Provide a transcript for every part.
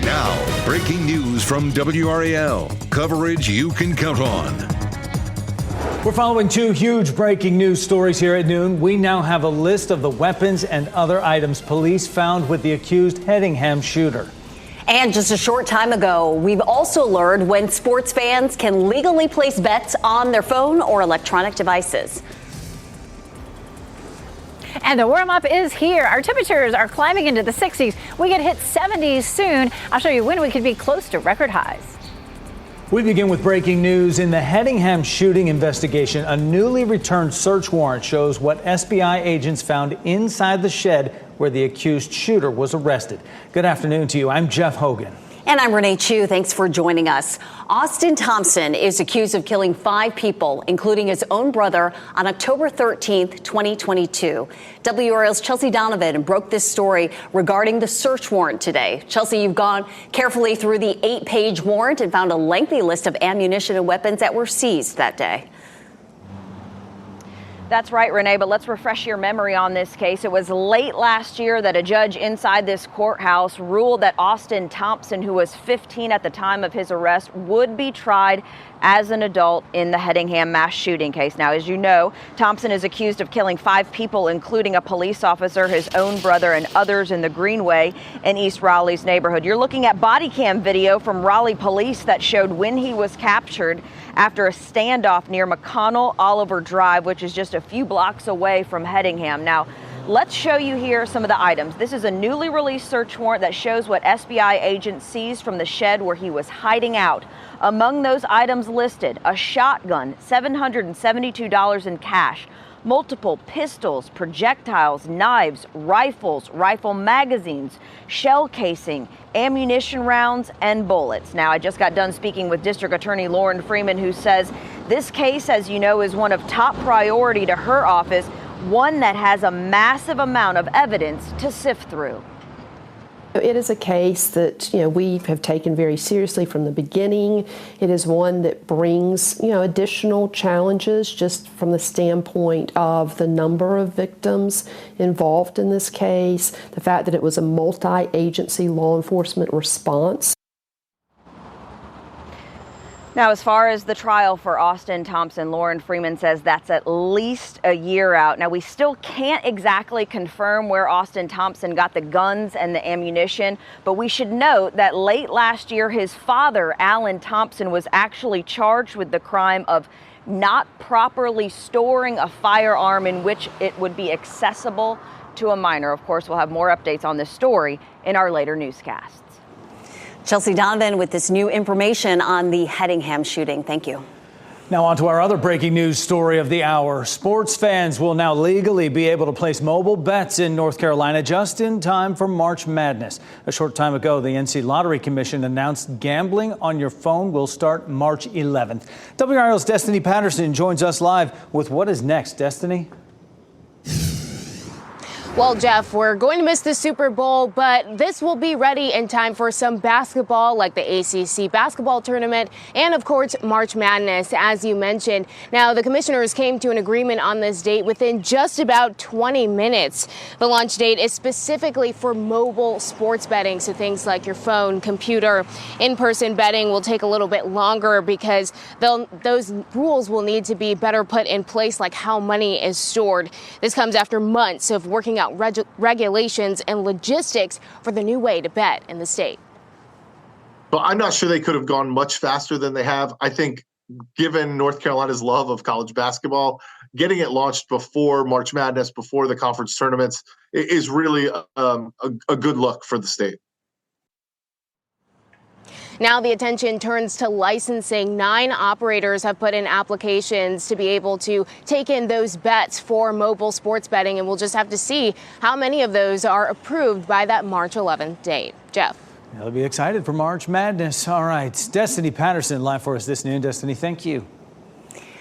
Now, breaking news from WRAL. Coverage you can count on. We're following two huge breaking news stories here at noon. We now have a list of the weapons and other items police found with the accused Hedingham shooter. And just a short time ago, we've also learned when sports fans can legally place bets on their phone or electronic devices. And the warm-up is here. Our temperatures are climbing into the 60s. We could hit 70s soon. I'll show you when we could be close to record highs. We begin with breaking news. In the Hedingham shooting investigation, a newly returned search warrant shows what SBI agents found inside the shed where the accused shooter was arrested. Good afternoon to you. I'm Jeff Hogan. And I'm Renee Chu. Thanks for joining us. Austin Thompson is accused of killing 5 people, including his own brother, on October 13th, 2022. WRAL's Chelsea Donovan broke this story regarding the search warrant today. Chelsea, you've gone carefully through the 8-page warrant and found a lengthy list of ammunition and weapons that were seized that day. That's right, Renee, but let's refresh your memory on this case. It was late last year that a judge inside this courthouse ruled that Austin Thompson, who was 15 at the time of his arrest, would be tried as an adult in the Hedingham mass shooting case. Now, as you know, Thompson is accused of killing 5 people, including a police officer, his own brother, and others in the Greenway in East Raleigh's neighborhood. You're looking at body cam video from Raleigh police that showed when he was captured after a standoff near McConnell Oliver Drive, which is just a few blocks away from Hedingham. Now, let's show you here some of the items. This is a newly released search warrant that shows what SBI agents seized from the shed where he was hiding out. Among those items listed, a shotgun, $772 in cash, multiple pistols, projectiles, knives, rifles, rifle magazines, shell casing, ammunition rounds, and bullets. Now, I just got done speaking with District Attorney Lauren Freeman, who says this case, as you know, is one of top priority to her office, one that has a massive amount of evidence to sift through. It is a case that, we have taken very seriously from the beginning. It is one that brings, additional challenges just from the standpoint of the number of victims involved in this case, the fact that it was a multi-agency law enforcement response. Now, as far as the trial for Austin Thompson, Lauren Freeman says that's at least a year out. Now, we still can't exactly confirm where Austin Thompson got the guns and the ammunition, but we should note that late last year, his father, Alan Thompson, was actually charged with the crime of not properly storing a firearm in which it would be accessible to a minor. Of course, we'll have more updates on this story in our later newscasts. Chelsea Donovan with this new information on the Hedingham shooting. Thank you. Now on to our other breaking news story of the hour. Sports fans will now legally be able to place mobile bets in North Carolina just in time for March Madness. A short time ago, the NC Lottery Commission announced gambling on your phone will start March 11th. WRAL's Destiny Patterson joins us live with what is next. Destiny? Well, Jeff, we're going to miss the Super Bowl, but this will be ready in time for some basketball like the ACC basketball tournament and, of course, March Madness, as you mentioned. Now, the commissioners came to an agreement on this date within just about 20 minutes. The launch date is specifically for mobile sports betting, so things like your phone, computer. In-person betting will take a little bit longer because those rules will need to be better put in place, like how money is stored. This comes after months of working out regulations and logistics for the new way to bet in the state. But I'm not sure they could have gone much faster than they have. I think given North Carolina's love of college basketball, getting it launched before March Madness, before the conference tournaments, is really a good look for the state. Now the attention turns to licensing. 9 operators have put in applications to be able to take in those bets for mobile sports betting, and we'll just have to see how many of those are approved by that March 11th date. Jeff. They'll be excited for March Madness. All right. Destiny Patterson live for us this noon. Destiny, thank you.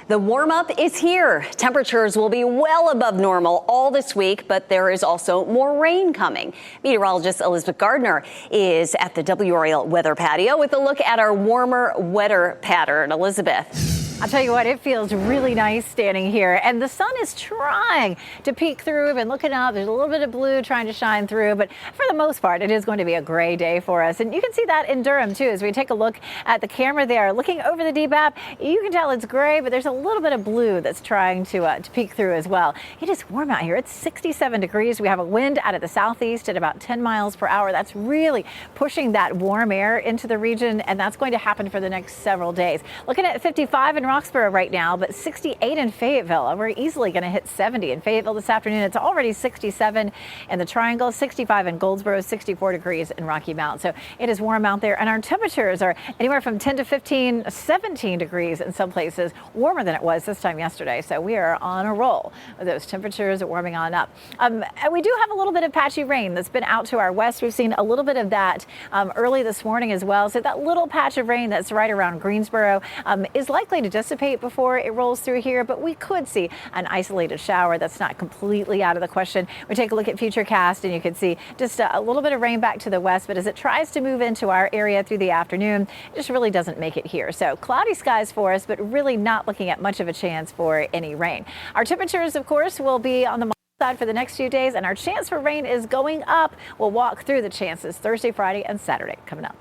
The warm-up is here. Temperatures will be well above normal all this week, but there is also more rain coming. Meteorologist Elizabeth Gardner is at the WRAL weather patio with a look at our warmer, wetter pattern. Elizabeth. I'll tell you what, it feels really nice standing here, and the sun is trying to peek through. And looking up, there's a little bit of blue trying to shine through, but for the most part, it is going to be a gray day for us. And you can see that in Durham too, as we take a look at the camera there, looking over the DBAP. You can tell it's gray, but there's a little bit of blue that's trying to peek through as well. It is warm out here. It's 67 degrees. We have a wind out of the southeast at about 10 miles per hour. That's really pushing that warm air into the region, and that's going to happen for the next several days. Looking at 55 in Roxborough right now, but 68 in Fayetteville. We're easily going to hit 70 in Fayetteville this afternoon. It's already 67 in the Triangle, 65 in Goldsboro, 64 degrees in Rocky Mount. So it is warm out there, and our temperatures are anywhere from 10 to 15, 17 degrees in some places, warmer than it was this time yesterday. So we are on a roll with those temperatures warming on up. And we do have a little bit of patchy rain that's been out to our west. We've seen a little bit of that early this morning as well. So that little patch of rain that's right around Greensboro is likely to dissipate before it rolls through here, but we could see an isolated shower. That's not completely out of the question. We take a look at Futurecast, and you can see just a little bit of rain back to the west, but as it tries to move into our area through the afternoon, it just really doesn't make it here. So cloudy skies for us, but really not looking at much of a chance for any rain. Our temperatures, of course, will be on the side for the next few days, and our chance for rain is going up. We'll walk through the chances Thursday, Friday, and Saturday coming up.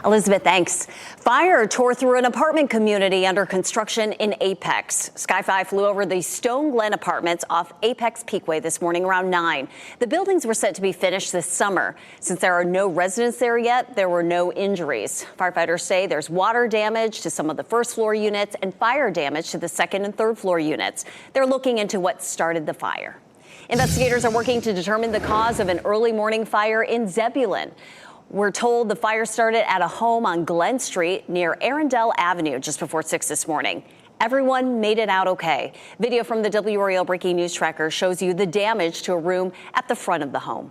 Elizabeth, thanks. Fire tore through an apartment community under construction in Apex. Sky 5 flew over the Stone Glen apartments off Apex Peakway this morning around 9. The buildings were set to be finished this summer. Since there are no residents there yet, there were no injuries. Firefighters say there's water damage to some of the first floor units and fire damage to the second and third floor units. They're looking into what started the fire. Investigators are working to determine the cause of an early morning fire in Zebulon. We're told the fire started at a home on Glen Street near Arundel Avenue just before 6 this morning. Everyone made it out okay. Video from the WRAL Breaking News Tracker shows you the damage to a room at the front of the home.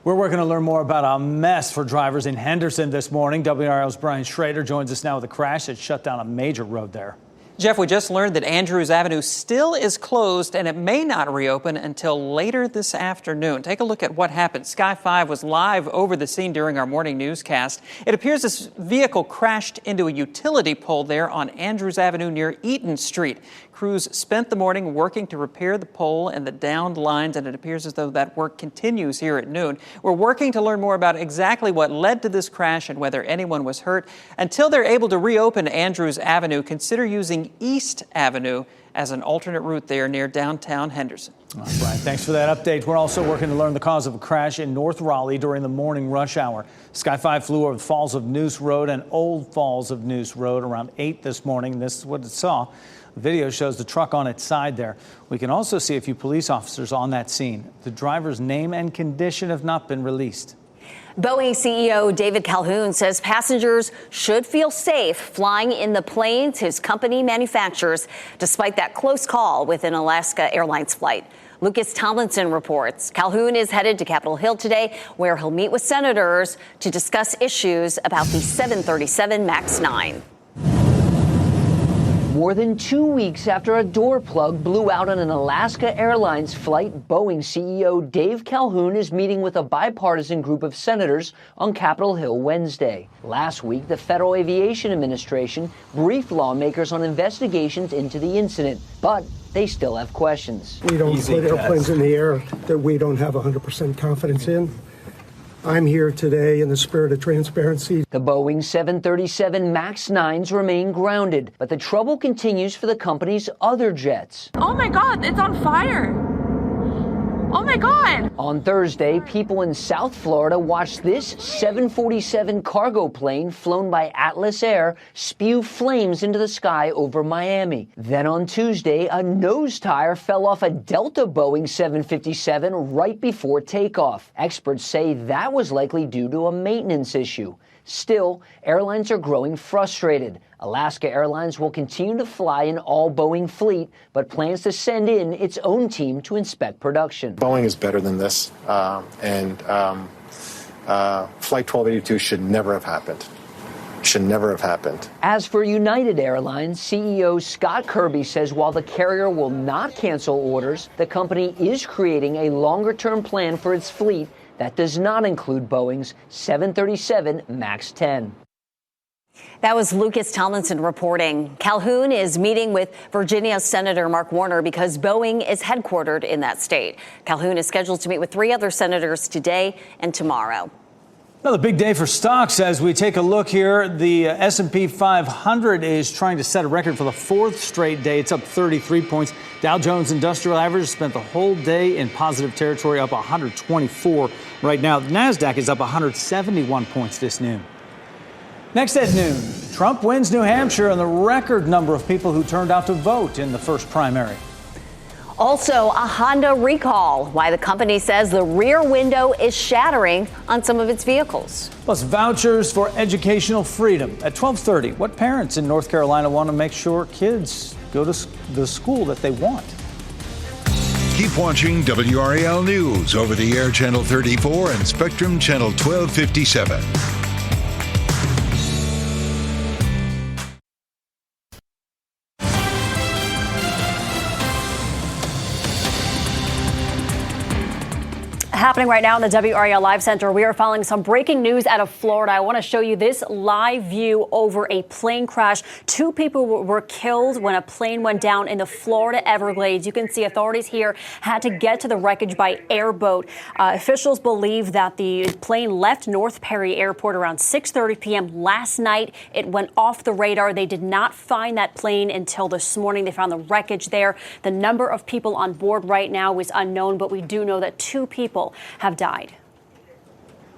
We're working to learn more about a mess for drivers in Henderson this morning. WRAL's Brian Schrader joins us now with a crash that shut down a major road there. Jeff, we just learned that Andrews Avenue still is closed, and it may not reopen until later this afternoon. Take a look at what happened. Sky 5 was live over the scene during our morning newscast. It appears this vehicle crashed into a utility pole there on Andrews Avenue near Eaton Street. Crews spent the morning working to repair the pole and the downed lines, and it appears as though that work continues here at noon. We're working to learn more about exactly what led to this crash and whether anyone was hurt. Until they're able to reopen Andrews Avenue, consider using East Avenue as an alternate route there near downtown Henderson. All right, thanks for that update. We're also working to learn the cause of a crash in North Raleigh during the morning rush hour. Sky 5 flew over the Falls of Noose Road and Old Falls of Noose Road around 8 this morning. This is what it saw. The video shows the truck on its side there. We can also see a few police officers on that scene. The driver's name and condition have not been released. Boeing CEO David Calhoun says passengers should feel safe flying in the planes his company manufactures, despite that close call with an Alaska Airlines flight. Lucas Tomlinson reports Calhoun is headed to Capitol Hill today, where he'll meet with senators to discuss issues about the 737 MAX 9. More than 2 weeks after a door plug blew out on an Alaska Airlines flight, Boeing CEO Dave Calhoun is meeting with a bipartisan group of senators on Capitol Hill Wednesday. Last week, the Federal Aviation Administration briefed lawmakers on investigations into the incident, but they still have questions. We don't put airplanes in the air that we don't have 100% confidence in. I'm here today in the spirit of transparency. The Boeing 737 MAX 9s remain grounded, but the trouble continues for the company's other jets. Oh my God, it's on fire. Oh my God! On Thursday, people in South Florida watched this 747 cargo plane flown by Atlas Air spew flames into the sky over Miami. Then on Tuesday, a nose tire fell off a Delta Boeing 757 right before takeoff. Experts say that was likely due to a maintenance issue. Still, airlines are growing frustrated. Alaska Airlines will continue to fly an all-Boeing fleet, but plans to send in its own team to inspect production. Boeing is better than this, and Flight 1282 should never have happened. Should never have happened. As for United Airlines, CEO Scott Kirby says while the carrier will not cancel orders, the company is creating a longer-term plan for its fleet that does not include Boeing's 737 MAX 10. That was Lucas Tomlinson reporting. Calhoun is meeting with Virginia Senator Mark Warner because Boeing is headquartered in that state. Calhoun is scheduled to meet with 3 other senators today and tomorrow. Another big day for stocks as we take a look here. The S&P 500 is trying to set a record for the 4th straight day. It's up 33 points. Dow Jones Industrial Average spent the whole day in positive territory, up 124 right now. The NASDAQ is up 171 points this noon. Next at noon, Trump wins New Hampshire and the record number of people who turned out to vote in the first primary. Also, a Honda recall, why the company says the rear window is shattering on some of its vehicles. Plus, vouchers for educational freedom. At 12:30, what parents in North Carolina want to make sure kids go to the school that they want? Keep watching WRAL News over the air Channel 34 and Spectrum Channel 1257. Happening right now in the WRAL Live Center, we are following some breaking news out of Florida. I want to show you this live view over a plane crash. 2 people were killed when a plane went down in the Florida Everglades. You can see authorities here had to get to the wreckage by airboat. Officials believe that the plane left North Perry Airport around 6:30 p.m. last night. It went off the radar. They did not find that plane until this morning. They found the wreckage there. The number of people on board right now is unknown, but we do know that 2 people have died.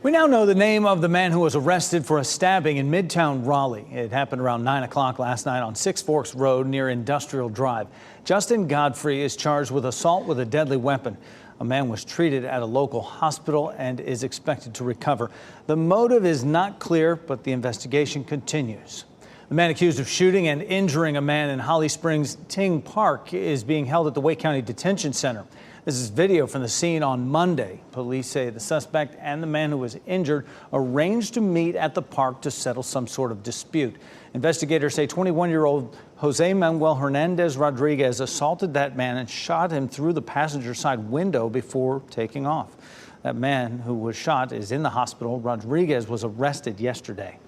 We now know the name of the man who was arrested for a stabbing in Midtown Raleigh. It happened around 9 o'clock last night on Six Forks Road near Industrial Drive. Justin Godfrey is charged with assault with a deadly weapon. A man was treated at a local hospital and is expected to recover. The motive is not clear, but the investigation continues. The man accused of shooting and injuring a man in Holly Springs Ting Park is being held at the Wake County Detention Center. This is video from the scene on Monday. Police say the suspect and the man who was injured arranged to meet at the park to settle some sort of dispute. Investigators say 21-year-old Jose Manuel Hernandez Rodriguez assaulted that man and shot him through the passenger side window before taking off. That man who was shot is in the hospital. Rodriguez was arrested yesterday.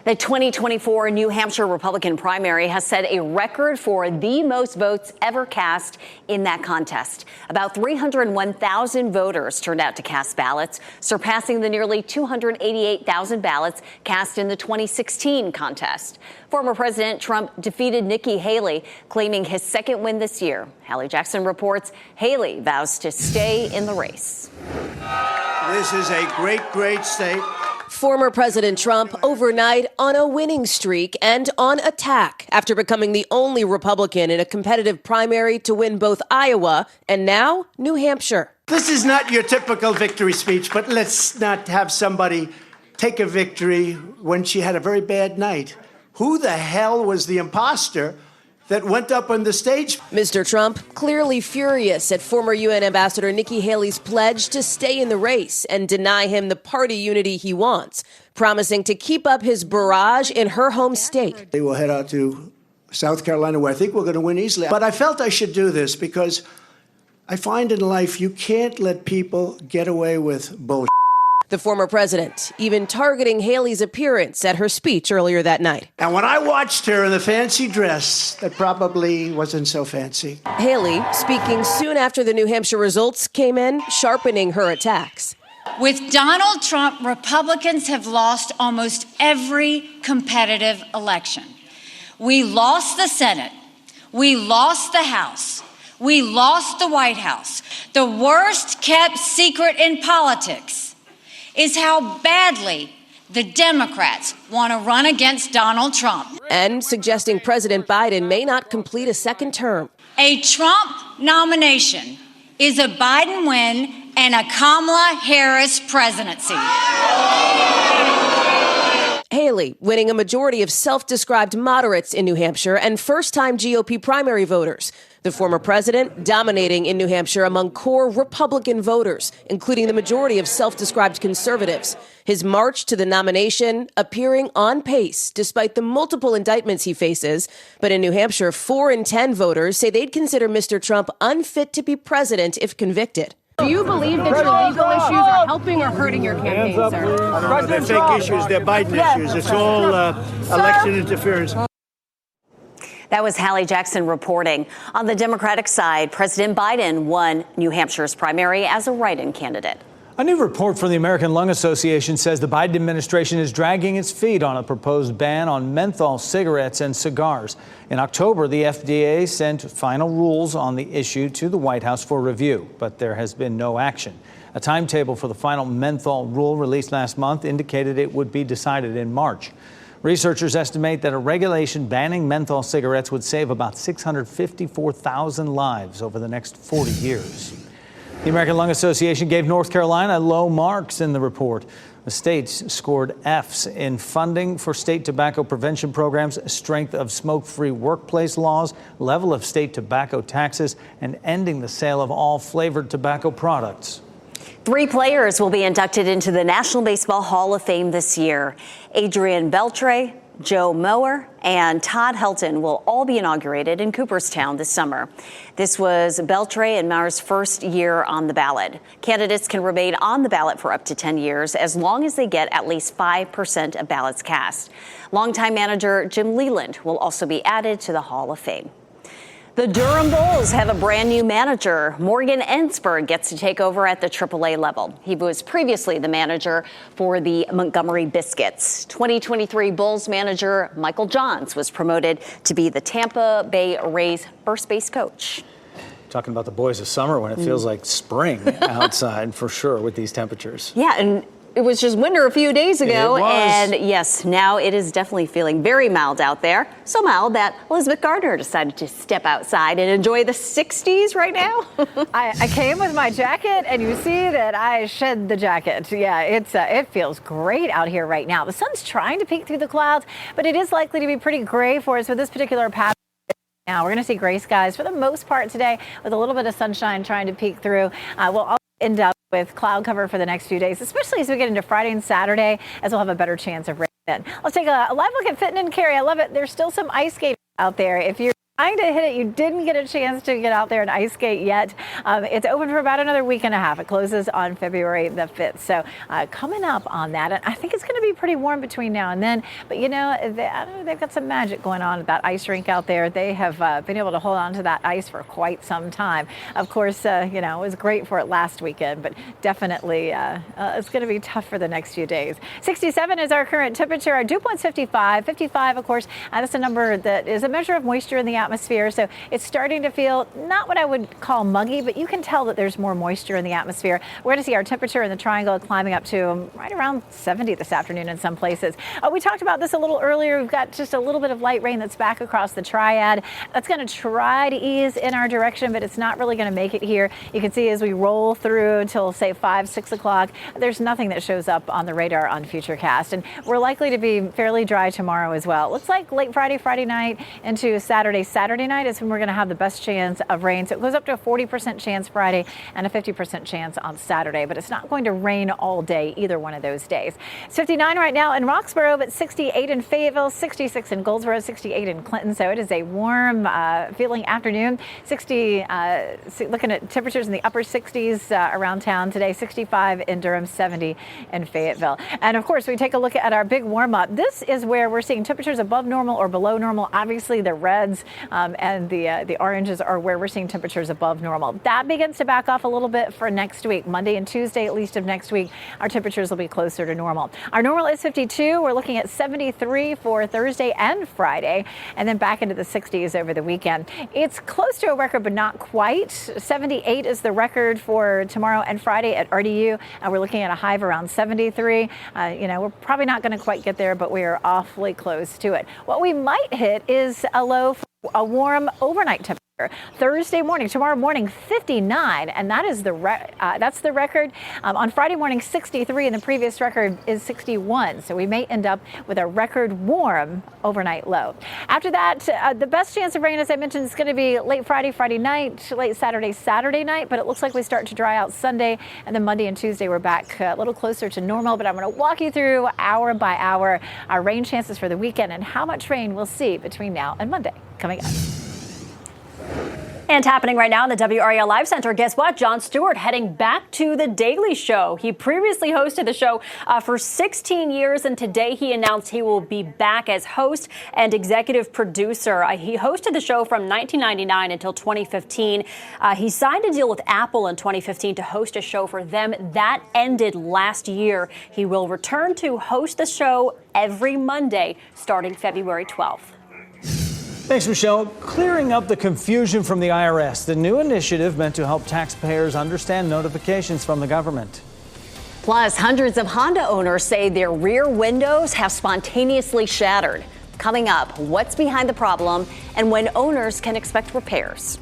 The 2024 New Hampshire Republican primary has set a record for the most votes ever cast in that contest. About 301,000 voters turned out to cast ballots, surpassing the nearly 288,000 ballots cast in the 2016 contest. Former President Trump defeated Nikki Haley, claiming his second win this year. Hallie Jackson reports Haley vows to stay in the race. This is a great state. Former President Trump overnight on a winning streak and on attack after becoming the only Republican in a competitive primary to win both Iowa and now New Hampshire. This is not your typical victory speech, but let's not have somebody take a victory when she had a very bad night. Who the hell was the imposter that went up on the stage? Mr. Trump clearly furious at former UN Ambassador Nikki Haley's pledge to stay in the race and deny him the party unity he wants, promising to keep up his barrage in her home state. They will head out to South Carolina, where I think we're going to win easily. But I felt I should do this because I find in life you can't let people get away with bullshit. The former president even targeting Haley's appearance at her speech earlier that night. And when I watched her in the fancy dress, that probably wasn't so fancy. Haley speaking soon after the New Hampshire results came in, sharpening her attacks. With Donald Trump, Republicans have lost almost every competitive election. We lost the Senate. We lost the House. We lost the White House. The worst kept secret in politics is how badly the Democrats want to run against Donald Trump. And suggesting President Biden may not complete a second term. A Trump nomination is a Biden win and a Kamala Harris presidency. Haley winning a majority of self-described moderates in New Hampshire and first-time GOP primary voters. The former president dominating in New Hampshire among core Republican voters, including the majority of self-described conservatives. His march to the nomination appearing on pace despite the multiple indictments he faces. But in New Hampshire, 4 in 10 voters say they'd consider Mr. Trump unfit to be president if convicted. Do you believe that your legal issues are helping or hurting your campaign, sir? They're fake issues. They're Biden issues. It's all election interference. That was Hallie Jackson reporting. On the Democratic side, President Biden won New Hampshire's primary as a write-in candidate. A new report from the American Lung Association says the Biden administration is dragging its feet on a proposed ban on menthol cigarettes and cigars. In October, the FDA sent final rules on the issue to the White House for review, but there has been no action. A timetable for the final menthol rule released last month indicated it would be decided in March. Researchers estimate that a regulation banning menthol cigarettes would save about 654,000 lives over the next 40 years. The American Lung Association gave North Carolina low marks in the report. The states scored Fs in funding for state tobacco prevention programs, strength of smoke-free workplace laws, level of state tobacco taxes, and ending the sale of all flavored tobacco products. 3 players will be inducted into the National Baseball Hall of Fame this year. Adrian Beltre, Joe Mauer, and Todd Helton will all be inaugurated in Cooperstown this summer. This was Beltre and Mauer's first year on the ballot. Candidates can remain on the ballot for up to 10 years as long as they get at least 5% of ballots cast. Longtime manager Jim Leland will also be added to the Hall of Fame. The Durham Bulls have a brand new manager. Morgan Ensberg gets to take over at the AAA level. He was previously the manager for the Montgomery Biscuits. 2023 Bulls manager Michael Johns was promoted to be the Tampa Bay Rays first base coach. Talking about the boys of summer when it feels like spring outside for sure with these temperatures. Yeah, and it was just winter a few days ago, It was. and yes, now it is definitely feeling very mild out there. So mild that Elizabeth Gardner decided to step outside and enjoy the 60s right now. I came with my jacket, and you see that I shed the jacket. Yeah, it feels great out here right now. The sun's trying to peek through the clouds, but it is likely to be pretty gray for us with this particular pattern. Now we're going to see gray skies for the most part today, with a little bit of sunshine trying to peek through. We'll also end up with cloud cover for the next few days, especially as we get into Friday and Saturday, as we'll have a better chance of rain then. Let's take a live look at Fitton and Carey. I love it. There's still some ice skating out there. If you're trying to hit it, you didn't get a chance to get out there and ice skate yet. It's open for about another week and a half. It closes on February the 5th. So coming up on that, and I think it's going to be pretty warm between now and then. But, you know, I don't know, they've got some magic going on at that ice rink out there. They have been able to hold on to that ice for quite some time. Of course, you know, it was great for it last weekend, but definitely it's going to be tough for the next few days. 67 is our current temperature. Our dew point's 55. 55, of course, that's a number that is a measure of moisture in the atmosphere, so it's starting to feel not what I would call muggy, but you can tell that there's more moisture in the atmosphere. We're going to see our temperature in the triangle climbing up to right around 70 this afternoon in some places. We talked about this a little earlier. We've got just a little bit of light rain that's back across the triad. That's going to try to ease in our direction, but it's not really going to make it here. You can see as we roll through until say 5, 6 o'clock, there's nothing that shows up on the radar on Futurecast, and we're likely to be fairly dry tomorrow as well. It looks like late Friday night into Saturday night is when we're going to have the best chance of rain. So it goes up to a 40% chance Friday and a 50% chance on Saturday, but it's not going to rain all day either one of those days. It's 59 right now in Roxborough, but 68 in Fayetteville, 66 in Goldsboro, 68 in Clinton. So it is a warm feeling afternoon. 60, looking at temperatures in the upper 60s around town today, 65 in Durham, 70 in Fayetteville. And of course, we take a look at our big warm up. This is where we're seeing temperatures above normal or below normal. Obviously, the reds and the oranges are where we're seeing temperatures above normal. That begins to back off a little bit for next week. Monday and Tuesday, at least of next week, our temperatures will be closer to normal. Our normal is 52. We're looking at 73 for Thursday and Friday, and then back into the 60s over the weekend. It's close to a record, but not quite. 78 is the record for tomorrow and Friday at RDU, and we're looking at a high of around 73. You know, we're probably not going to quite get there, but we are awfully close to it. What we might hit is a low, a warm overnight temperature. Thursday morning, tomorrow morning, 59, and that is that's the record. On Friday morning, 63, and the previous record is 61. So we may end up with a record warm overnight low. After that, the best chance of rain, as I mentioned, is going to be late Friday night, late Saturday night, but it looks like we start to dry out Sunday, and then Monday and Tuesday we're back a little closer to normal. But I'm going to walk you through hour by hour our rain chances for the weekend and how much rain we'll see between now and Monday coming up. And happening right now in the WRAL Live Center, guess what? Jon Stewart heading back to The Daily Show. He previously hosted the show for 16 years, and today he announced he will be back as host and executive producer. He hosted the show from 1999 until 2015. He signed a deal with Apple in 2015 to host a show for them. That ended last year. He will return to host the show every Monday starting February 12th. Thanks, Michelle. Clearing up the confusion from the IRS, the new initiative meant to help taxpayers understand notifications from the government. Plus, hundreds of Honda owners say their rear windows have spontaneously shattered. Coming up, what's behind the problem and when owners can expect repairs.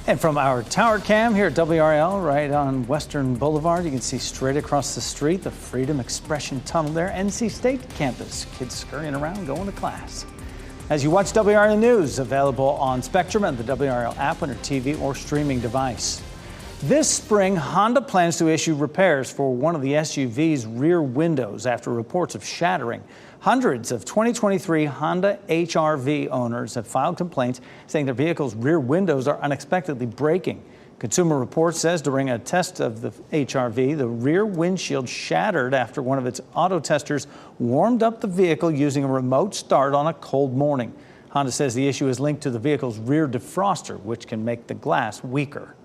And from our tower cam here at WRAL, right on Western Boulevard, you can see straight across the street the Freedom Expression Tunnel there, NC State campus. Kids scurrying around going to class. As you watch WRAL News, available on Spectrum and the WRAL app on your TV or streaming device. This spring, Honda plans to issue repairs for one of the SUV's rear windows after reports of shattering. Hundreds of 2023 Honda HR-V owners have filed complaints saying their vehicle's rear windows are unexpectedly breaking. Consumer Reports says during a test of the HR-V, the rear windshield shattered after one of its auto testers warmed up the vehicle using a remote start on a cold morning. Honda says the issue is linked to the vehicle's rear defroster, which can make the glass weaker.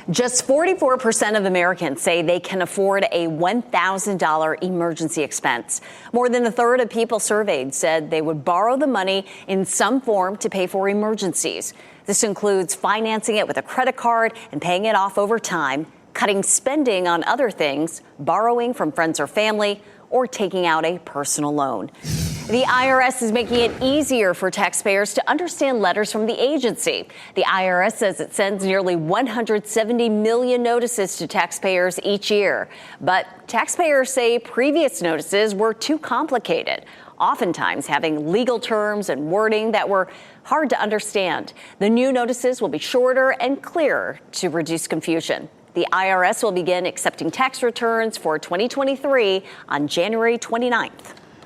Just 44% of Americans say they can afford a $1,000 emergency expense. More than a third of people surveyed said they would borrow the money in some form to pay for emergencies. This includes financing it with a credit card and paying it off over time, cutting spending on other things, borrowing from friends or family, or taking out a personal loan. The IRS is making it easier for taxpayers to understand letters from the agency. The IRS says it sends nearly 170 million notices to taxpayers each year. But taxpayers say previous notices were too complicated, oftentimes having legal terms and wording that were hard to understand. The new notices will be shorter and clearer to reduce confusion. The IRS will begin accepting tax returns for 2023 on January 29th.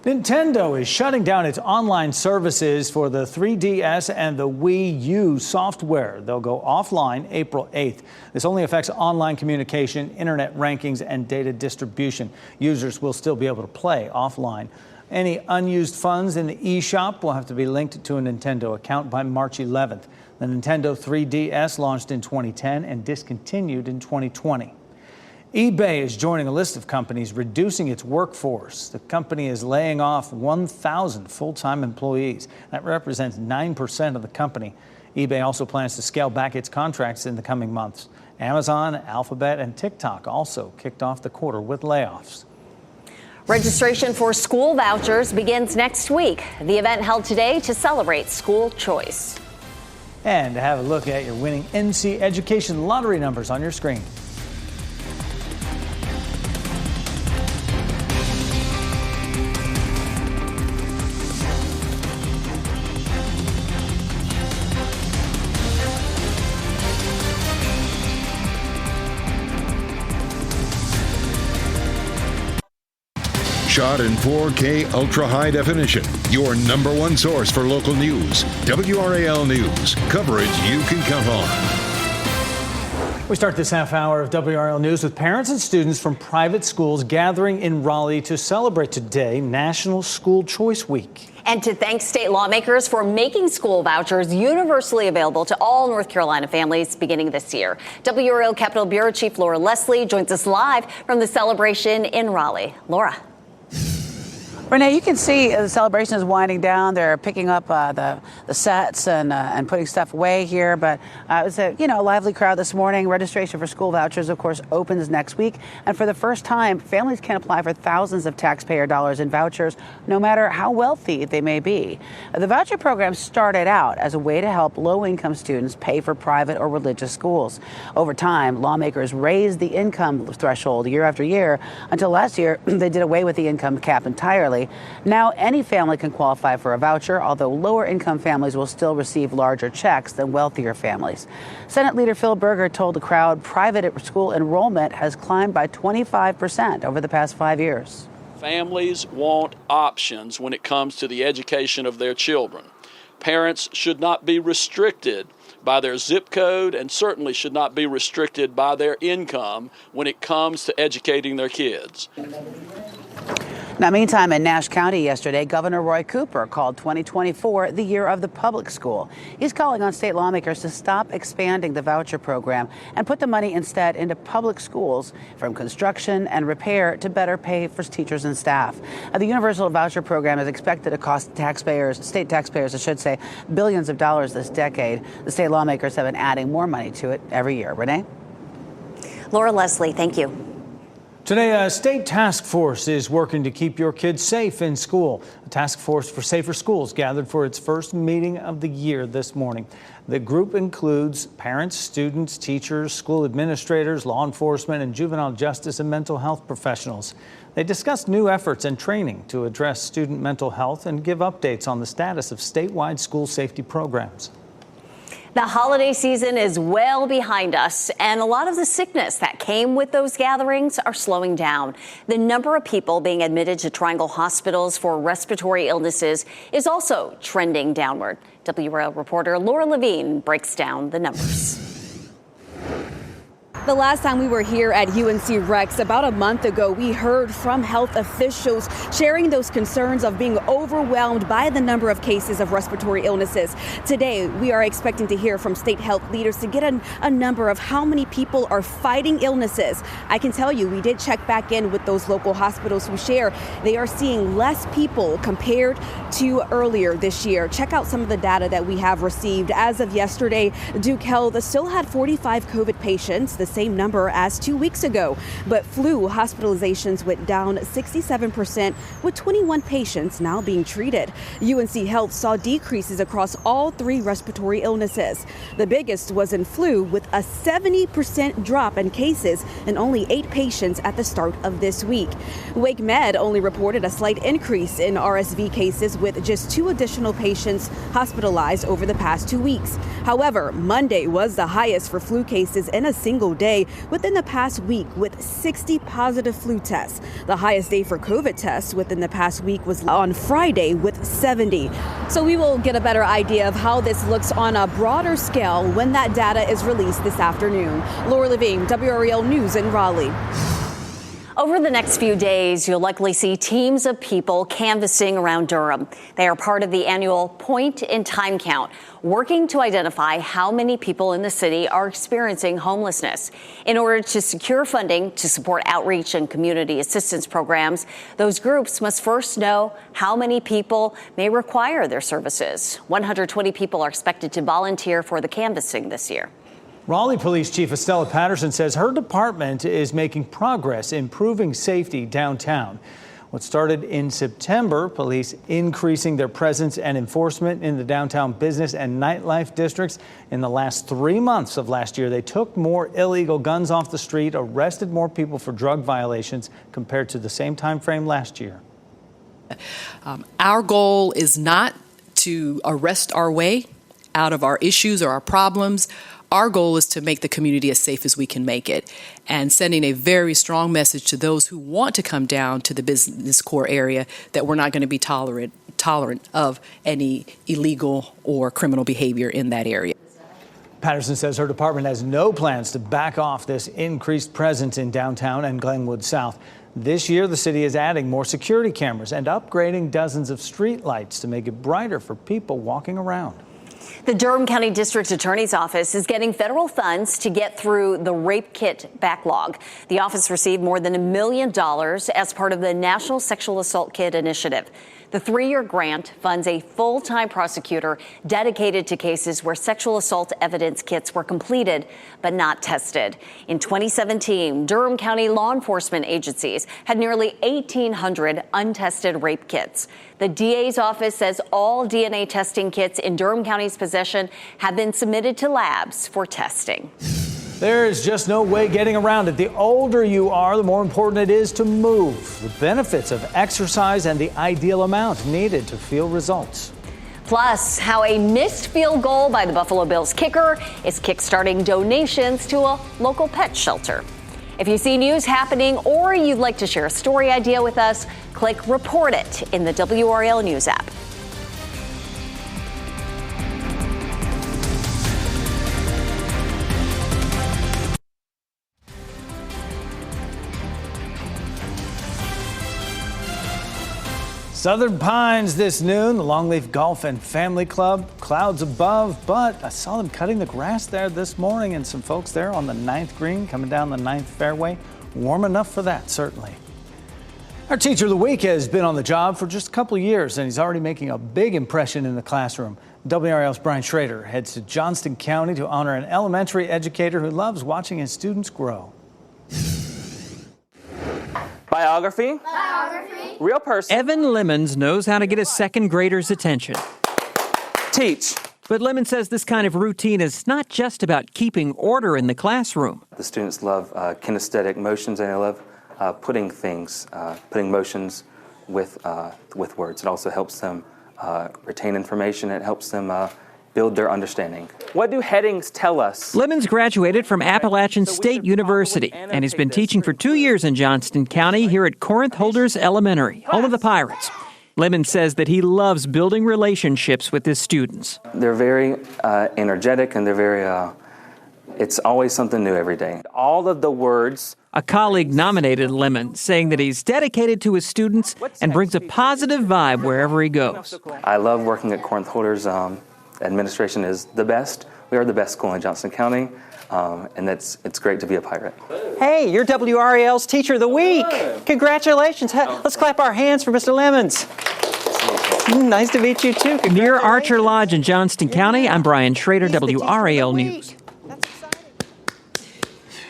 Nintendo is shutting down its online services for the 3DS and the Wii U software. They'll go offline April 8th. This only affects online communication, internet rankings, and data distribution. Users will still be able to play offline. Any unused funds in the eShop will have to be linked to a Nintendo account by March 11th. The Nintendo 3DS launched in 2010 and discontinued in 2020. eBay is joining a list of companies reducing its workforce. The company is laying off 1,000 full-time employees. That represents 9% of the company. eBay also plans to scale back its contracts in the coming months. Amazon, Alphabet, and TikTok also kicked off the quarter with layoffs. Registration for school vouchers begins next week. The event held today to celebrate school choice. And to have a look at your winning NC Education lottery numbers on your screen. Shot in 4K ultra high definition. Your number one source for local news. WRAL News. Coverage you can count on. We start this half hour of WRAL News with parents and students from private schools gathering in Raleigh to celebrate today, National School Choice Week. And to thank state lawmakers for making school vouchers universally available to all North Carolina families beginning this year. WRAL Capitol Bureau Chief Laura Leslie joins us live from the celebration in Raleigh. Laura. Renee, you can see the celebration is winding down. They're picking up the sets and putting stuff away here. But it was a lively crowd this morning. Registration for school vouchers, of course, opens next week. And for the first time, families can apply for thousands of taxpayer dollars in vouchers, no matter how wealthy they may be. The voucher program started out as a way to help low-income students pay for private or religious schools. Over time, lawmakers raised the income threshold year after year until last year they did away with the income cap entirely. early. Now any family can qualify for a voucher, although lower income families will still receive larger checks than wealthier families. Senate Leader Phil Berger told the crowd private school enrollment has climbed by 25% over the past 5 years. Families want options when it comes to the education of their children. Parents should not be restricted by their zip code and certainly should not be restricted by their income when it comes to educating their kids. Now, meantime, in Nash County yesterday, Governor Roy Cooper called 2024 the year of the public school. He's calling on state lawmakers to stop expanding the voucher program and put the money instead into public schools, from construction and repair to better pay for teachers and staff. The universal voucher program is expected to cost state taxpayers, billions of dollars this decade. The state lawmakers have been adding more money to it every year. Renee? Laura Leslie, thank you. Today, a state task force is working to keep your kids safe in school. A task force for safer schools gathered for its first meeting of the year this morning. The group includes parents, students, teachers, school administrators, law enforcement, and juvenile justice and mental health professionals. They discussed new efforts and training to address student mental health and give updates on the status of statewide school safety programs. The holiday season is well behind us, and a lot of the sickness that came with those gatherings are slowing down. The number of people being admitted to Triangle hospitals for respiratory illnesses is also trending downward. WRAL reporter Laura Levine breaks down the numbers. The last time we were here at UNC Rex about a month ago, we heard from health officials sharing those concerns of being overwhelmed by the number of cases of respiratory illnesses. Today, we are expecting to hear from state health leaders to get a number of how many people are fighting illnesses. I can tell you, we did check back in with those local hospitals who share they are seeing less people compared to earlier this year. Check out some of the data that we have received. As of yesterday, Duke Health still had 45 COVID patients, the same number as 2 weeks ago. But flu hospitalizations went down 67%, with 21 patients now being treated. UNC Health saw decreases across all three respiratory illnesses. The biggest was in flu, with a 70% drop in cases and only 8 patients at the start of this week. Wake Med only reported a slight increase in RSV cases, with just 2 additional patients hospitalized over the past 2 weeks. However, Monday was the highest for flu cases in a single day within the past week, with 60 positive flu tests. The highest day for COVID tests within the past week was on Friday, with 70. So we will get a better idea of how this looks on a broader scale when that data is released this afternoon. Laura Levine, WRAL News in Raleigh. Over the next few days, you'll likely see teams of people canvassing around Durham. They are part of the annual Point in Time count, working to identify how many people in the city are experiencing homelessness. In order to secure funding to support outreach and community assistance programs, those groups must first know how many people may require their services. 120 people are expected to volunteer for the canvassing this year. Raleigh Police Chief Estella Patterson says her department is making progress improving safety downtown. What started in September, police increasing their presence and enforcement in the downtown business and nightlife districts. In the last 3 months of last year, they took more illegal guns off the street, arrested more people for drug violations compared to the same time frame last year. Our goal is not to arrest our way out of our issues or our problems. Our goal is to make the community as safe as we can make it, and sending a very strong message to those who want to come down to the business core area that we're not going to be tolerant of any illegal or criminal behavior in that area. Patterson says her department has no plans to back off this increased presence in downtown and Glenwood South. This year, the city is adding more security cameras and upgrading dozens of street lights to make it brighter for people walking around. The Durham County District Attorney's Office is getting federal funds to get through the rape kit backlog. The office received more than $1 million as part of the National Sexual Assault Kit Initiative. The 3-year grant funds a full-time prosecutor dedicated to cases where sexual assault evidence kits were completed but not tested. In 2017, Durham County law enforcement agencies had nearly 1,800 untested rape kits. The DA's office says all DNA testing kits in Durham County's possession have been submitted to labs for testing. There's just no way getting around it. The older you are, the more important it is to move. The benefits of exercise and the ideal amount needed to feel results. Plus, how a missed field goal by the Buffalo Bills kicker is kickstarting donations to a local pet shelter. If you see news happening or you'd like to share a story idea with us, click Report It in the WRAL News app. Southern Pines this noon, the Longleaf Golf and Family Club, clouds above, but I saw them cutting the grass there this morning and some folks there on the 9th green coming down the 9th fairway. Warm enough for that, certainly. Our Teacher of the Week has been on the job for just a couple of years, and he's already making a big impression in the classroom. WRAL's Brian Schrader heads to Johnston County to honor an elementary educator who loves watching his students grow. Biography. Real person. Evan Lemons knows how to get a second grader's attention. Teach. But Lemons says this kind of routine is not just about keeping order in the classroom. The students love kinesthetic motions, and they love putting motions with words. It also helps them retain information. It helps them build their understanding. What do headings tell us? Lemons graduated from Appalachian State University and has been teaching for 2 years in Johnston County here at Corinth Holders Elementary, home of the Pirates. Lemons says that he loves building relationships with his students. They're very energetic, and they're very, it's always something new every day. All of the words. A colleague nominated Lemons, saying that he's dedicated to his students and brings a positive vibe wherever he goes. I love working at Corinth Holders. Administration is the best. We are the best school in Johnston County, and it's great to be a Pirate. Hey, you're WRAL's Teacher of the Week. Congratulations. Let's clap our hands for Mr. Lemons. Nice to meet you, too. Near Archer Lodge in Johnston County, I'm Brian Schrader, WRAL News.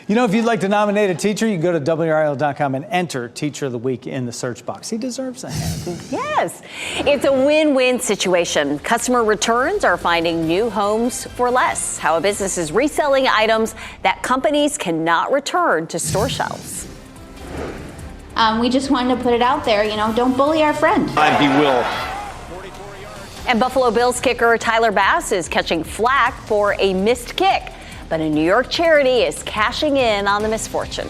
You know, if you'd like to nominate a teacher, you can go to WRAL.com and enter Teacher of the Week in the search box. He deserves a hand. Yes, it's a win-win situation. Customer returns are finding new homes for less. How a business is reselling items that companies cannot return to store shelves. We just wanted to put it out there, don't bully our friend. And he will. And Buffalo Bills kicker Tyler Bass is catching flack for a missed kick. But a New York charity is cashing in on the misfortune.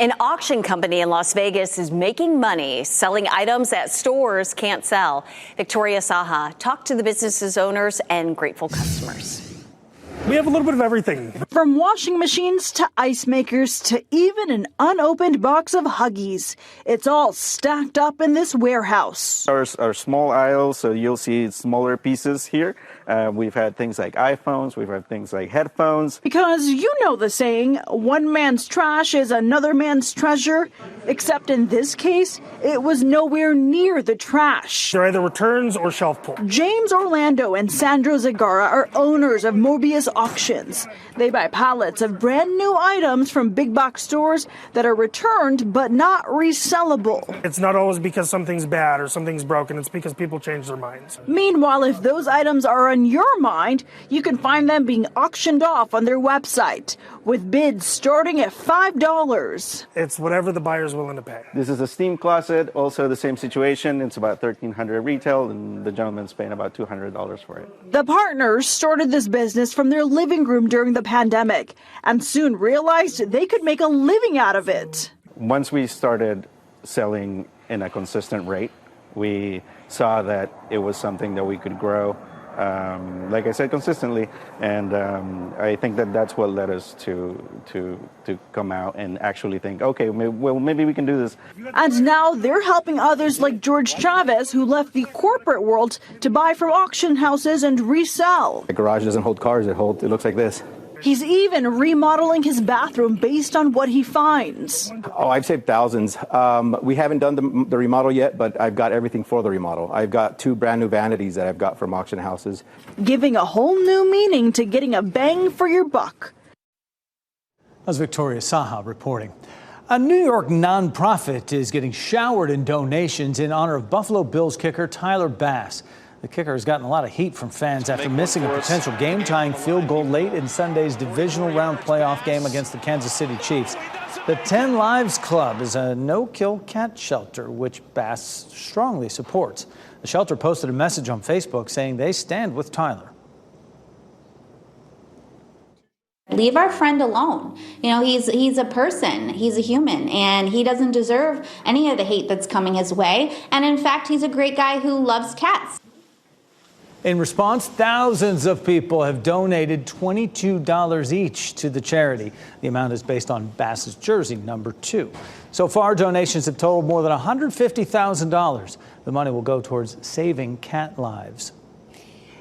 An auction company in Las Vegas is making money selling items that stores can't sell. Victoria Saha talked to the business's owners and grateful customers. We have a little bit of everything. From washing machines to ice makers to even an unopened box of Huggies. It's all stacked up in this warehouse. Our small aisles, so you'll see smaller pieces here. We've had things like iPhones, we've had things like headphones. Because you know the saying, one man's trash is another man's treasure. Except in this case, it was nowhere near the trash. They're either returns or shelf pull. James Orlando and Sandro Zagara are owners of Mobius Auctions. They buy pallets of brand new items from big box stores that are returned but not resellable. It's not always because something's bad or something's broken. It's because people change their minds. Meanwhile, if those items are on your mind, you can find them being auctioned off on their website with bids starting at $5. It's whatever the buyer's willing to pay. This is a steam closet, also the same situation. It's about $1,300 retail, and the gentleman's paying about $200 for it. The partners started this business from their living room during the pandemic and soon realized they could make a living out of it. Once we started selling in a consistent rate, we saw that it was something that we could grow, like I said, consistently. And I think that that's what led us to come out and actually think, okay, maybe we can do this. And now they're helping others like George Chavez, who left the corporate world to buy from auction houses and resell. The garage doesn't hold cars, it looks like this. He's even remodeling his bathroom based on what he finds. Oh, I've saved thousands. We haven't done the remodel yet, but I've got everything for the remodel. I've got 2 brand new vanities that I've got from auction houses. Giving a whole new meaning to getting a bang for your buck. That's Victoria Saha reporting. A New York nonprofit is getting showered in donations in honor of Buffalo Bills kicker Tyler Bass. The kicker has gotten a lot of heat from fans after missing a potential game-tying field goal late in Sunday's divisional round playoff game against the Kansas City Chiefs. The 10 Lives Club is a no-kill cat shelter, which Bass strongly supports. The shelter posted a message on Facebook saying they stand with Tyler. Leave our friend alone. You know, he's a person, he's a human, and he doesn't deserve any of the hate that's coming his way. And in fact, he's a great guy who loves cats. In response, thousands of people have donated $22 each to the charity. The amount is based on Bass's jersey, number 2. So far, donations have totaled more than $150,000. The money will go towards saving cat lives.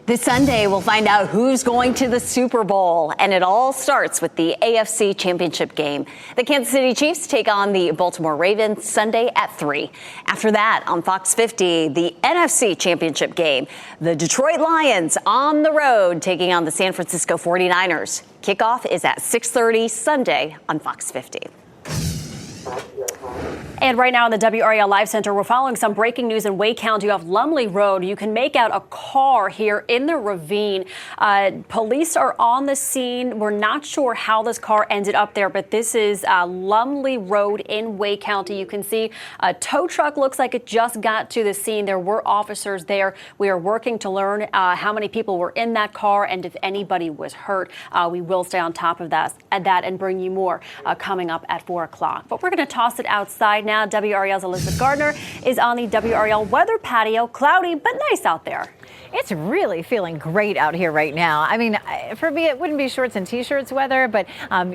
This Sunday, we'll find out who's going to the Super Bowl, and it all starts with the AFC Championship game. The Kansas City Chiefs take on the Baltimore Ravens Sunday at 3. After that, on Fox 50, the NFC Championship game. The Detroit Lions on the road taking on the San Francisco 49ers. Kickoff is at 6:30 Sunday on Fox 50. And right now in the WRAL Live Center, we're following some breaking news in Wake County off Lumley Road. You can make out a car here in the ravine. Police are on the scene. We're not sure how this car ended up there, but this is Lumley Road in Wake County. You can see a tow truck looks like it just got to the scene. There were officers there. We are working to learn how many people were in that car and if anybody was hurt. We will stay on top of that and bring you more coming up at 4 o'clock. But we're going to toss it outside now. WRAL's Elizabeth Gardner is on the WRAL weather patio. Cloudy, but nice out there. It's really feeling great out here right now. I mean, for me, it wouldn't be shorts and T-shirts weather, but,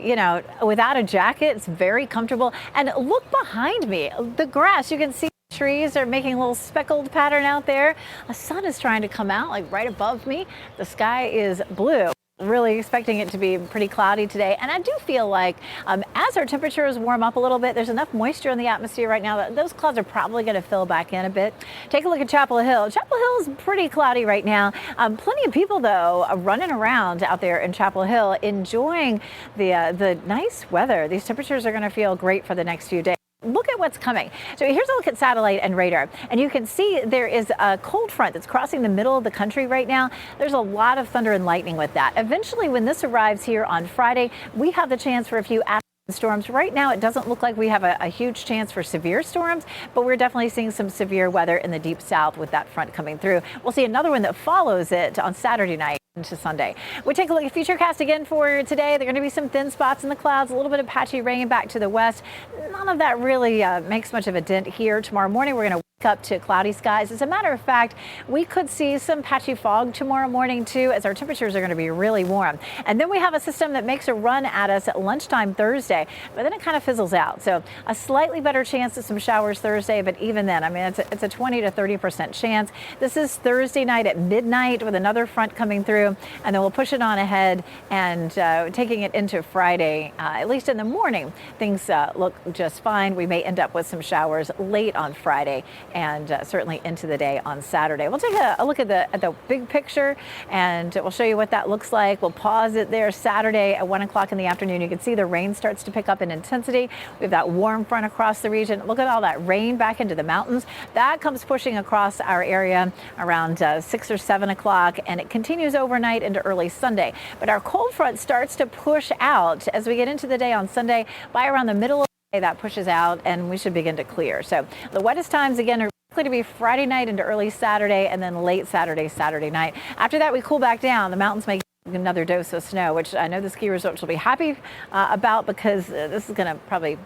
you know, without a jacket, it's very comfortable. And look behind me, the grass, you can see the trees are making a little speckled pattern out there. The sun is trying to come out like right above me. The sky is blue. Really expecting it to be pretty cloudy today. And I do feel like as our temperatures warm up a little bit, there's enough moisture in the atmosphere right now that those clouds are probably going to fill back in a bit. Take a look at Chapel Hill. Chapel Hill is pretty cloudy right now. Plenty of people, though, running around out there in Chapel Hill enjoying the nice weather. These temperatures are going to feel great for the next few days. Look at what's coming. So here's a look at satellite and radar. And you can see there is a cold front that's crossing the middle of the country right now. There's a lot of thunder and lightning with that. Eventually, when this arrives here on Friday, we have the chance for a few storms. Right now, it doesn't look like we have a huge chance for severe storms, but we're definitely seeing some severe weather in the deep south with that front coming through. We'll see another one that follows it on Saturday night into Sunday. We take a look at Futurecast again for today. There are going to be some thin spots in the clouds, a little bit of patchy rain back to the west. None of that really makes much of a dent here. Tomorrow morning, we're going to wake up to cloudy skies. As a matter of fact, we could see some patchy fog tomorrow morning, too, as our temperatures are going to be really warm. And then we have a system that makes a run at us at lunchtime Thursday, but then it kind of fizzles out. So a slightly better chance of some showers Thursday, but even then, I mean, it's a 20 to 30% chance. This is Thursday night at midnight with another front coming through. And then we'll push it on ahead and taking it into Friday, at least in the morning, things look just fine. We may end up with some showers late on Friday and certainly into the day on Saturday. We'll take a look at the big picture and we'll show you what that looks like. We'll pause it there Saturday at 1 o'clock in the afternoon. You can see the rain starts to pick up in intensity. We have that warm front across the region. Look at all that rain back into the mountains. That comes pushing across our area around 6 or 7 o'clock, and it continues overnight into early Sunday. But our cold front starts to push out as we get into the day on Sunday. By around the middle of the day, that pushes out and we should begin to clear. So the wettest times again are likely to be Friday night into early Saturday and then late Saturday night. After that, we cool back down. The mountains may get another dose of snow, which I know the ski resorts will be happy about because this is going to probably,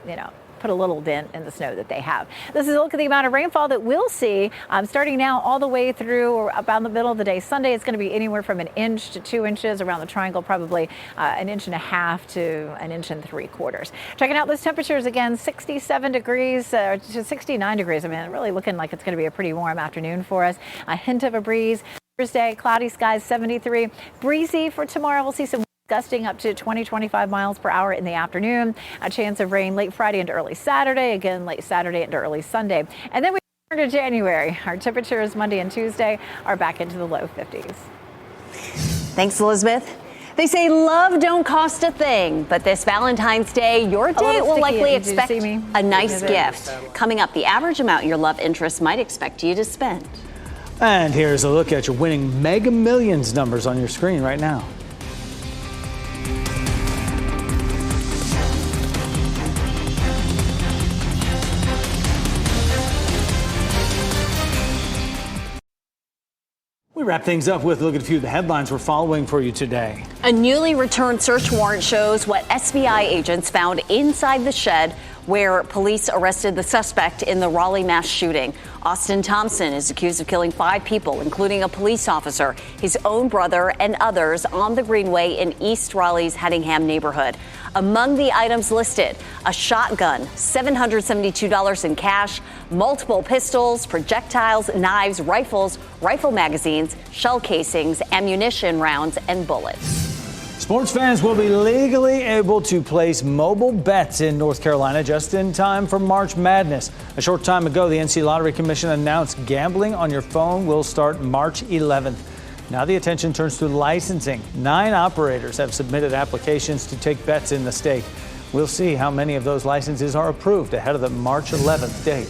put a little dent in the snow that they have. This is a look at the amount of rainfall that we'll see starting now all the way through or about the middle of the day. Sunday, it's going to be anywhere from 1 inch to 2 inches around the triangle, probably 1.5 inches to 1 3/4 inches. Checking out those temperatures again, 67 degrees to 69 degrees. I mean, really looking like it's going to be a pretty warm afternoon for us. A hint of a breeze. Thursday, cloudy skies, 73. Breezy for tomorrow. We'll see some gusting up to 20-25 miles per hour in the afternoon. A chance of rain late Friday into early Saturday. Again, late Saturday into early Sunday. And then we turn to January. Our temperatures Monday and Tuesday are back into the low 50s. Thanks, Elizabeth. They say love don't cost a thing, but this Valentine's Day, your date will likely expect a nice gift. Coming up, the average amount your love interest might expect you to spend. And here's a look at your winning Mega Millions numbers on your screen right now. We wrap things up with a look at a few of the headlines we're following for you today. A newly returned search warrant shows what SBI agents found inside the shed where police arrested the suspect in the Raleigh mass shooting. Austin Thompson is accused of killing 5 people, including a police officer, his own brother, and others on the Greenway in East Raleigh's Hedingham neighborhood. Among the items listed, a shotgun, $772 in cash, multiple pistols, projectiles, knives, rifles, rifle magazines, shell casings, ammunition rounds, and bullets. Sports fans will be legally able to place mobile bets in North Carolina just in time for March Madness. A short time ago, the NC Lottery Commission announced gambling on your phone will start March 11th. Now the attention turns to licensing. 9 operators have submitted applications to take bets in the state. We'll see how many of those licenses are approved ahead of the March 11th date.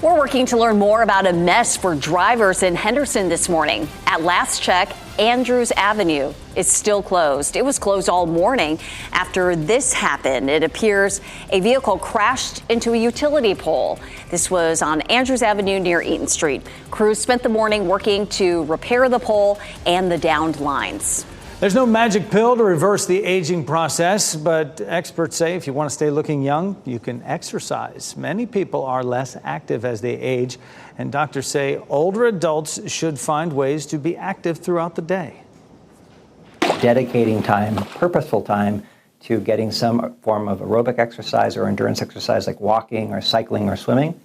We're working to learn more about a mess for drivers in Henderson this morning. At last check, Andrews Avenue is still closed. It was closed all morning after this happened. It appears a vehicle crashed into a utility pole. This was on Andrews Avenue near Eaton Street. Crews spent the morning working to repair the pole and the downed lines. There's no magic pill to reverse the aging process, but experts say if you want to stay looking young, you can exercise. Many people are less active as they age, and doctors say older adults should find ways to be active throughout the day. Dedicating time, purposeful time, to getting some form of aerobic exercise or endurance exercise like walking or cycling or swimming,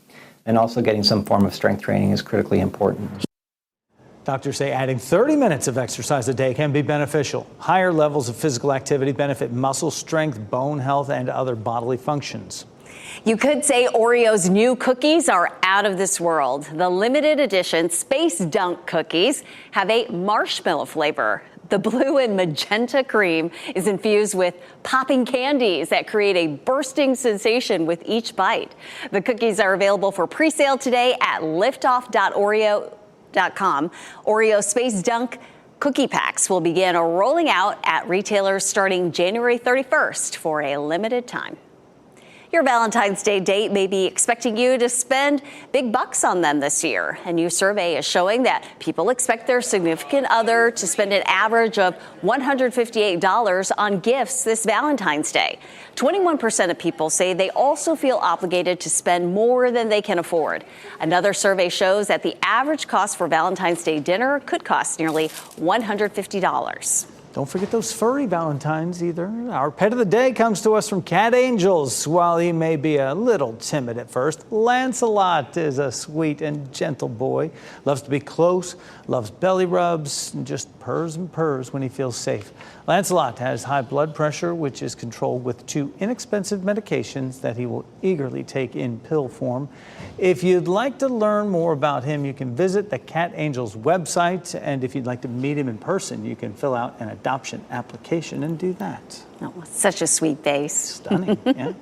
and also getting some form of strength training is critically important. Doctors say adding 30 minutes of exercise a day can be beneficial. Higher levels of physical activity benefit muscle strength, bone health, and other bodily functions. You could say Oreo's new cookies are out of this world. The limited edition Space Dunk cookies have a marshmallow flavor. The blue and magenta cream is infused with popping candies that create a bursting sensation with each bite. The cookies are available for pre-sale today at liftoff.oreo.com. Oreo Space Dunk cookie packs will begin rolling out at retailers starting January 31st for a limited time. Your Valentine's Day date may be expecting you to spend big bucks on them this year. A new survey is showing that people expect their significant other to spend an average of $158 on gifts this Valentine's Day. 21% of people say they also feel obligated to spend more than they can afford. Another survey shows that the average cost for Valentine's Day dinner could cost nearly $150. Don't forget those furry Valentines either. Our pet of the day comes to us from Cat Angels. While he may be a little timid at first, Lancelot is a sweet and gentle boy. Loves to be close, loves belly rubs, and just purrs and purrs when he feels safe. Lancelot has high blood pressure, which is controlled with 2 inexpensive medications that he will eagerly take in pill form. If you'd like to learn more about him, you can visit the Cat Angels website. And if you'd like to meet him in person, you can fill out an adoption application and do that. Oh, such a sweet face. Stunning, yeah.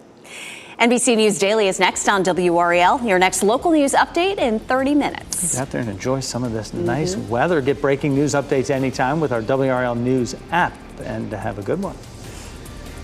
NBC News Daily is next on WRAL. Your next local news update in 30 minutes. Get out there and enjoy some of this nice weather. Get breaking news updates anytime with our WRAL News app, and have a good one.